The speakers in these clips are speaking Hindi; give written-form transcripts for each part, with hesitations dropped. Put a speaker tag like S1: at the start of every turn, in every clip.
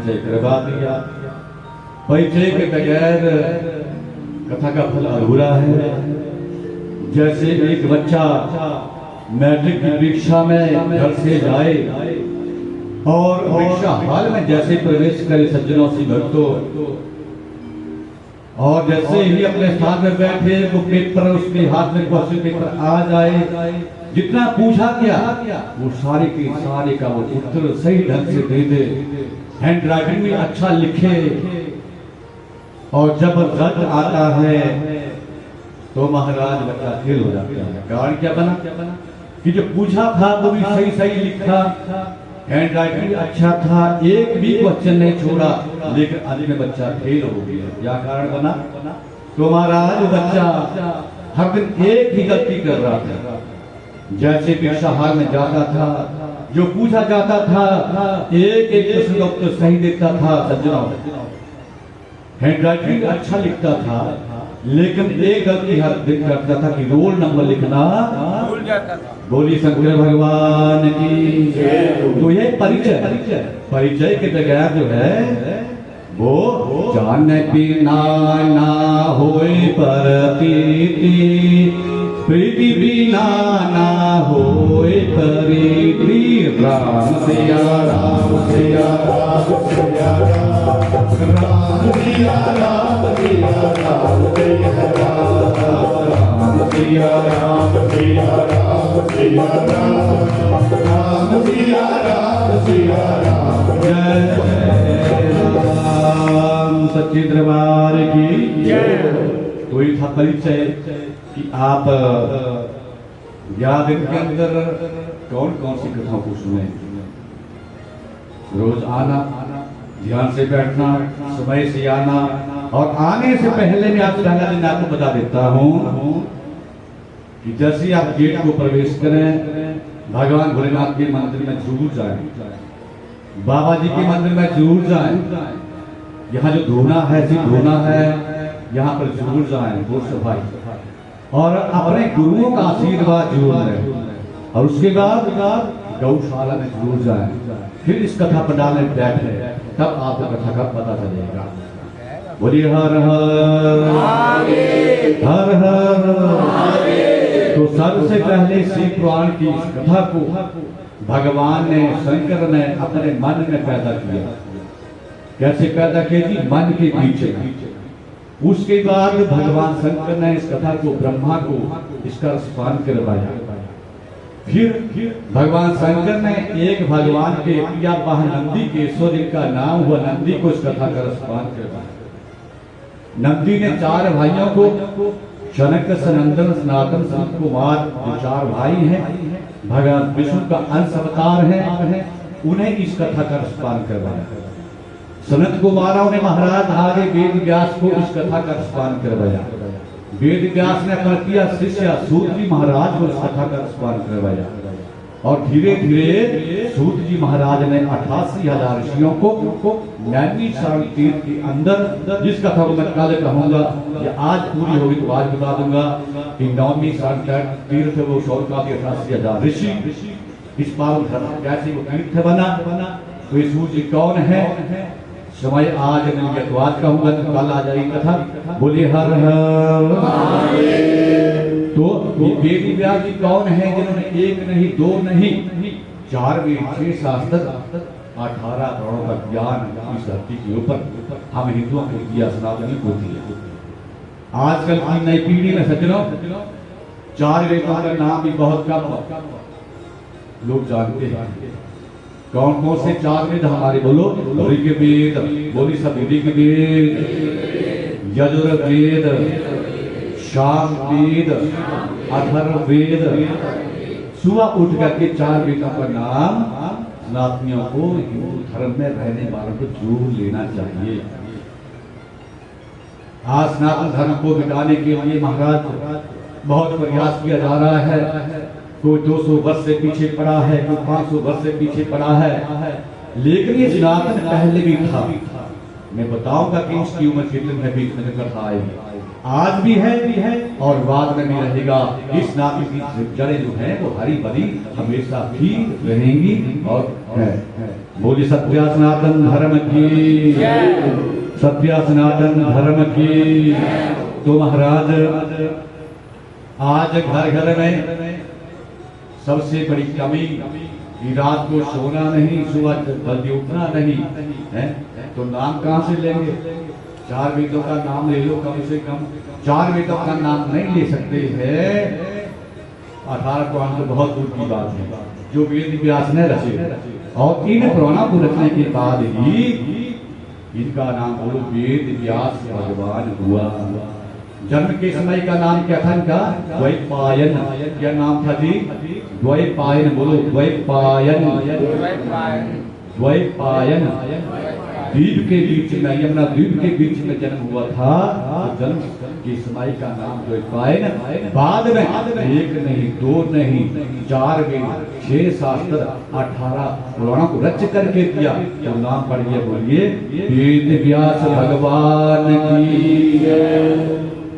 S1: परिचय करवा दिया। परिचय के बगैर कथा का फल अधूरा है। जैसे एक बच्चा मैट्रिक की परीक्षा में घर से जाए और परीक्षा हॉल में जैसे प्रवेश करे सज्जनों से भक्तों, और जैसे ही अपने स्थान में बैठे वो पेपर उसके हाथ में क्वेश्चन पेपर आ जाए, जितना पूछा गया वो सारे के सारे का वो उत्तर सही ढंग से दे दे, हैंड राइटिंग में अच्छा लिखे, और जब रिजल्ट आता है तो महाराज बच्चा फेल हो जाता है। कारण क्या बना कि जो पूछा था वो भी सही सही लिखा, हैंड राइटिंग अच्छा था, एक भी क्वेश्चन नहीं छोड़ा, लेकिन अंत में बच्चा फेल हो गया। क्या कारण बना? तो महाराज बच्चा हर दिन एक ही गलती कर रहा था। जैसे परीक्षा हॉल में जाता था, जो पूछा जाता था एक एक प्रश्न का उत्तर सही देता था सज्जनों, हैंड राइटिंग अच्छा लिखता था, लेकिन एक गलती हर दिन करता था कि रोल नंबर लिखना भूल जाता था। बोली शंकर भगवान की। तो ये परिचय के बगैर जो है वो जान बिना ना होए प्रतीति, प्रीति बिना ना होए प्रीति। राम सिया राम सिया राम सिया राम सिया राम सिया राम सिया राम सिया राम सिया राम सिया राम सिया राम। जय राम सच्चे दरबार की जय। कोई था परिचय कि आप 11 दिन के अंदर कौन कौन सी कथाओं को सुने। रोज आना, ध्यान से बैठना, समय से आना, और आने से पहले मैं आज पहला दिन आपको बता देता हूँ कि जैसे आप गेट को प्रवेश करें, भगवान भोलेनाथ के मंदिर में जरूर जाएं, बाबा जी के मंदिर में जरूर जाएं, यहाँ जो धोना है धोना है, यहाँ पर जरूर जाएं, वो सफाई, और अपने गुरुओं का आशीर्वाद जरूर लें, और उसके बाद गौशाला में जरूर जाएं। फिर इस कथा पंडाल में बैठे, तब आपको कथा का पता चलेगा। बोलिए हर हर हर हर। तो सबसे पहले शिव पुराण की इस कथा को भगवान ने, शंकर ने अपने मन में पैदा किया। कैसे पैदा किया जी? मन के पीछे। उसके बाद भगवान शंकर ने इस कथा को ब्रह्मा को इसका रसपान करवाया। फिर भगवान शंकर ने एक भगवान के प्रिया नंदी के ईश्वर जिनका नाम हुआ नंदी को इस कथा का रसपान करवाया। नंदी ने 4 भाइयों को, शनक, सनंदन, सनातन, सनत कुमार, जो 4 भाई हैं, भगवान विष्णु का अंश अवतार है, उन्हें इस कथा का रसपान करवाया। सनत कुमारों ने महाराज आगे वेद व्यास को इस कथा का रसपान करवाया। वेद व्यास ने अपना किया शिष्य सूत जी महाराज को इस कथा का रसपान करवाया, और धीरे धीरे सूत जी महाराज ने 88,000 ऋषियों को नैमिषारण्य तीर्थ के अंदर, जिस कथा को मैं कल कहूंगा, या आज पूरी होगी तो आज बता दूंगा कि नैमिषारण्य तीर्थ वो 88,000 ऋषि, इस पावन धरती कैसे वो तीर्थ बना, तो ये सूत जी कौन है, समय आज नहीं तो आज कहूंगा, तो कल आ जाएगी कथा। बोले हर हर। तो वेद व्यास जी कौन है जिन्होंने 1 नहीं 2 नहीं 4 वेद 6 शास्त्र 18 करोड़ का ज्ञान इस धरती के ऊपर हम हिंदुओं को दिया, सनातनी को दिया। आजकल की नई पीढ़ी में सज्जनों 4 वेदों का नाम भी बहुत कम लोग जानते हैं। कौन कौन से 4 वेद हमारे? बोलो। ऋग्वेद, बोली सब, ऋग्वेद, यजुर्वेद, सामवेद, अथर्ववेद। सुबह उठ करके 4 वेदों का नाम सनातनियों को, हिंदू धर्म में रहने वालों को जरूर लेना चाहिए। आज सनातन धर्म को मिटाने के लिए महाराज बहुत प्रयास किया जा रहा है। कोई 200 वर्ष से पीछे पड़ा है, कोई 500 वर्ष से पीछे पड़ा है, लेकिन ये सनातन पहले भी था। मैं बताऊंगा कि इसकी उम्र कितनी है, बीच में कथा आएगी। आज भी है और बाद में भी रहेगा। इस नाते की जड़ें जो हैं वो हरी भरी हमेशा भी रहेंगी और है। बोली सत्या सनातन धर्म की, सत्या सनातन धर्म की। तो महाराज आज घर घर में सबसे बड़ी कमी कि रात को सोना नहीं, सुबह जल्दी उठना नहीं है, तो नाम कहाँ से लेंगे? 4 वेदों का नाम ले लो, कम से कम 4 वेदों का नाम नहीं ले सकते हैं। 18 पुराण तो बहुत दूर की बात है जो वेद व्यास ने रचे, और इन पुराणों को रचने के बाद ही इनका नाम बोलो वेद व्यास भगवान हुआ। जन्म के समय का नाम क्या था इनका? द्वैपायन। क्या नाम था जी? द्वैपायन। बोलो द्वैपायन। द्वैपायन। द्वीप के बीच में, यमुना द्वीप के बीच में जन्म हुआ था। तो जन्म के समय का नाम द्वैपायन। बाद में 1 नहीं 2 नहीं 4 वेद 6 शास्त्र 18 पुराणों को रच करके दिया। तो नाम पढ़िए, बोलिए वेद व्यास भगवान की।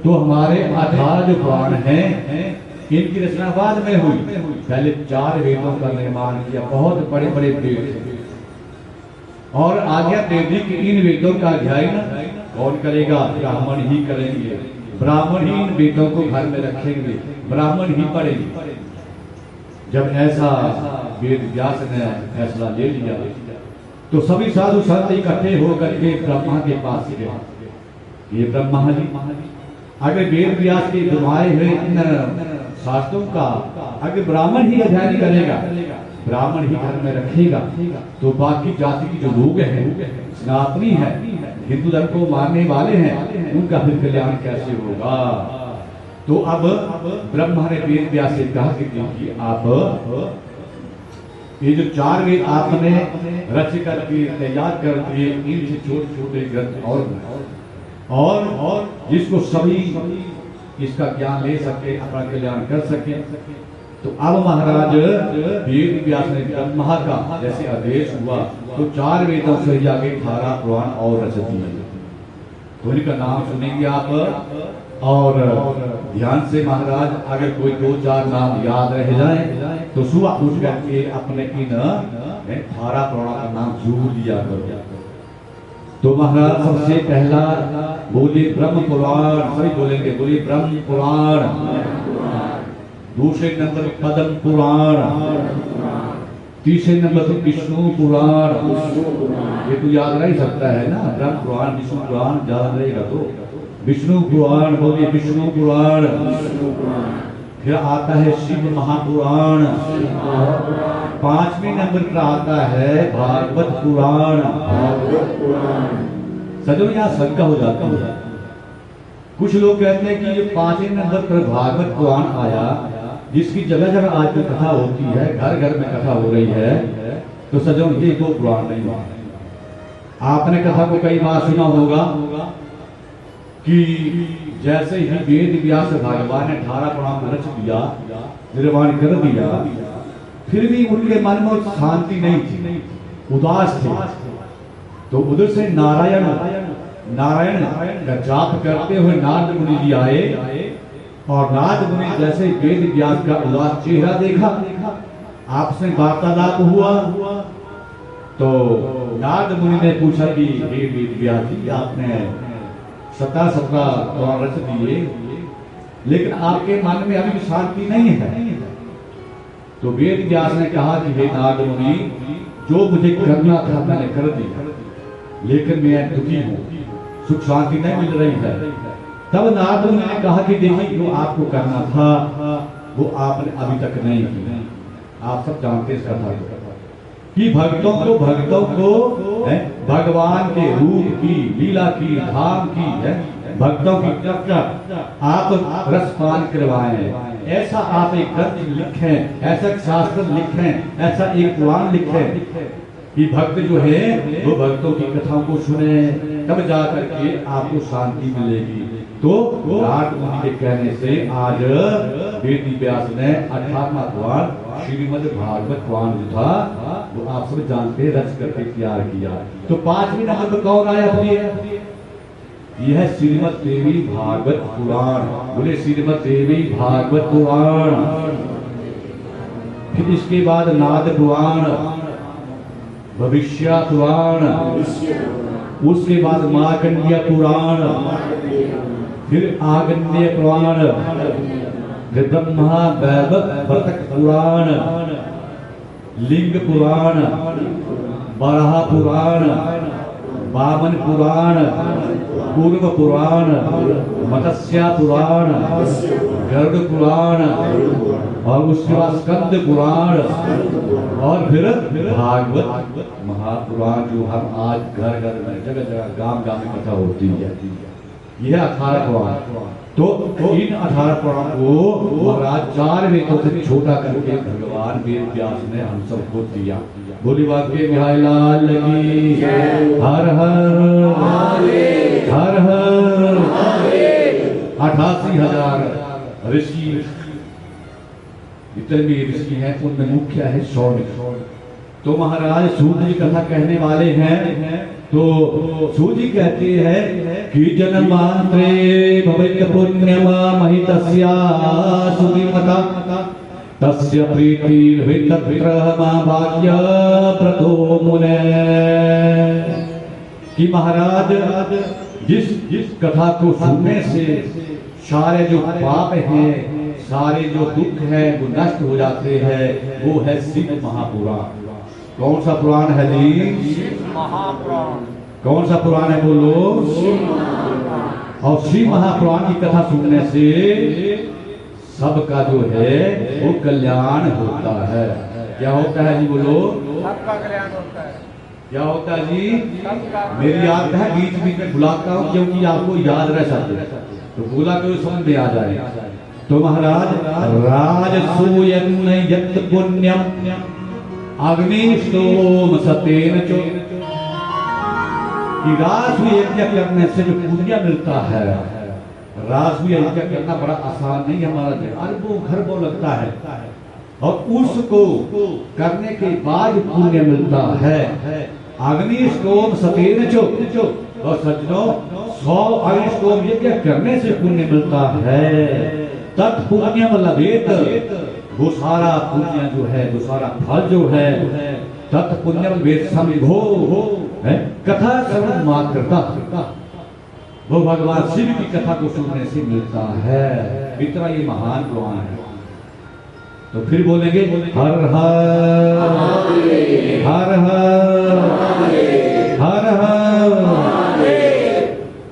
S1: तो हमारे 18 जो पुराण हैं इनकी रचना बाद में हुई। पहले 4 वेदों का निर्माण किया, बहुत बड़े बड़े वेद, और आज्ञा दे दी कि इन वेदों का अध्ययन कौन करेगा? ब्राह्मण ही करेंगे। ब्राह्मण ही इन वेदों को घर में रखेंगे, ब्राह्मण ही पढ़ेंगे। जब ऐसा वेद व्यास ने फैसला ले लिया तो सभी साधु संत इकट्ठे होकर के ब्रह्मा के पास गए। ये ब्रह्मा जी, अगर वेद व्यास के दुआए हुए इन शास्त्रों का अगर ब्राह्मण ही अध्ययन करेगा, ब्राह्मण ही घर में रखेगा, तो बाकी जाति के जो लोग हैं, सनातनी है, हिंदू धर्म को मानने वाले हैं, उनका फिर कल्याण कैसे होगा? तो अब ब्रह्मा ने वेद व्यास से कहा कि आप ये जो 4 वेद आपने रच करके तैयार कर दिए, इनसे छोटे छोटे ग्रंथ और जिसको सभी इसका ज्ञान ले सके, अपना कल्याण कर सके। तो अब महाराज वेद व्यास ने ब्रह्मा का जैसे आदेश हुआ तो 4 वेदों से आगे 18 पुराण और रच दिए। तो इनका नाम सुनेंगे आप, और ध्यान से महाराज अगर कोई 2-4 नाम याद रह जाए तो सुबह उठ करके अपने इन 18 पुराणों का नाम जरूर लिया करो। तो महाराज सबसे पहला बोले ब्रह्म पुराण, सभी बोलेंगे, बोले ब्रह्म पुराण। दूसरे नंबर पद्म पुराण, तीसरे नंबर पर विष्णु पुराण। ये तो याद नहीं सकता है ना, ब्रह्म पुराण विष्णु पुराण याद रहेगा तो विष्णु पुराण, बोलिए विष्णु पुराण। फिर आता है शिव महापुराण। 5वें नंबर पर आता है भागवत पुराण। सजो यहाँ शंका हो जाती है, कुछ लोग कहते हैं कि ये 5वें नंबर पर भागवत पुराण आया, जिसकी जगह जगह आज भी कथा होती है, घर घर में कथा हो रही है, तो सजो ये 2 पुराण नहीं है। आपने कथा को कई बार सुना होगा कि जैसे ही वेद व्यास भगवान ने 18 पुराण को रच दिया, निर्माण कर दिया, फिर भी उनके मन में शांति नहीं थी, उदास थे। तो उधर से नारायण का जाप करते हुए नारद मुनि जी आए, और नारद मुनि जैसे वेद व्यास का उदास चेहरा देखा, आपसे वार्तालाप हुआ, तो नारद मुनि ने पूछा कि हे वेद व्यास जी, आपने 17 पुराण रच दिए, लेकिन आपके मन में अभी शांति नहीं है। तो वेद व्यास ने कहा कि हे नारद मुनि, जो मुझे करना था मैंने कर दिया, लेकिन मैं दुखी हूँ, सुख शांति नहीं मिल रही है। तब नारद मुनि ने कहा कि देखिए, जो आपको करना था वो आपने अभी तक नहीं किया। आप सब जानते इस कथा को कि भक्तों को भगवान के रूप की, लीला की, धाम की है, भक्तों की चर्चा आप रसपान करवाएं। ऐसा आप एक ग्रंथ लिखें, ऐसा शास्त्र लिखें, ऐसा एक पुराण लिखें कि भक्त जो है वो भक्तों की कथाओं को सुने, तब जाकर के आपको शांति मिलेगी। तो नारद मुनि के कहने से आज वेद व्यास ने 18वां पुराण श्रीमद् भागवत पुराण जो था वो आप सब जानते रच करके तैयार किया। तो 5वें नंबर पर कौन आया? यह श्रीमद् देवी भागवत पुराण, बोले श्रीमद् देवी भागवत पुराण। फिर इसके बाद नाद पुराण, भविष्य पुराण, उसके बाद मार्कंडेय पुराण, फिर आगन्य पुराण, फिर ब्रह्मा वैवर्त भरतक पुराण, लिंग पुराण, बराह पुराण, वामन पुराण, पूर्व पुराण, मत्स्य पुराण, गरुड़ पुराण, और उसके बाद स्कंद पुराण, और फिर भागवत महापुराण, जो हम आज घर घर में जगह जगह गांव गांव में कथा होती है। यह 18 पुराण। तो इन 18 पुराण को महाराज 4 वेदों से छोटा करके भगवान वेद व्यास ने हम सबको दिया। बोली बात के बिहार लाल की हर हर हर हर। 88,000 ऋषि, जितने भी ऋषि हैं उनमें मुख्य है सौनक। तो महाराज सूत जी कथा कहने वाले हैं। तो सूत जी कहते हैं कि जन्मांतरे भवेत् पुण्यम महितस्या सुविमता तस्य प्रीतिर्वितत्र भाग्य प्रदो मुने। कि महाराज जिस कथा को सुनने से सारे जो पाप हैं, सारे जो दुख है वो नष्ट हो जाते हैं, वो है शिव महापुराण। कौन सा पुराण है जी? महापुराण। कौन सा पुराण है बोलो? और शिव महापुराण की कथा सुनने से सबका जो है वो कल्याण होता है। क्या होता है जी बोलो? सबका कल्याण होता है। क्या होता है जी? मेरी याद है, बीच बीच में बुलाता हूँ क्योंकि आपको याद रह सकते, तो बोला तो समझ में आ जाए। तो महाराज राजसूयन यत् पुण्यम अग्निष्टोम सतेन चो, कि राजसूय यज्ञ करने से जो पुण्य मिलता है, राजसूय यज्ञ करना बड़ा आसान नहीं है महाराज, अरबों खरबों लगता है, और उसको करने के बाद पुण्य मिलता है। अग्निष्टोम सतेन चो, और सज्जनों 100 अग्निष्टोम यज्ञ करने से पुण्य मिलता है। तत्पुण्यम लभेत, वो सारा पुण्य जो है, वो सारा फल जो है, तत्पुण्यम वेद समझो है कथा श्रवण मात्रता, वो भगवान शिव की कथा को सुनने से मिलता है। इतना ये महान पुराण है। तो फिर बोलेंगे हर हर हर हर हर हर।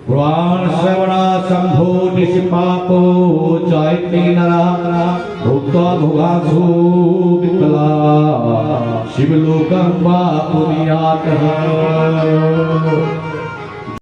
S1: पुराण श्रवणा शंभो निष्पापो चाइते नरा भोक्ता भोगासु विकला शिवलोकं वा पुरीयात्।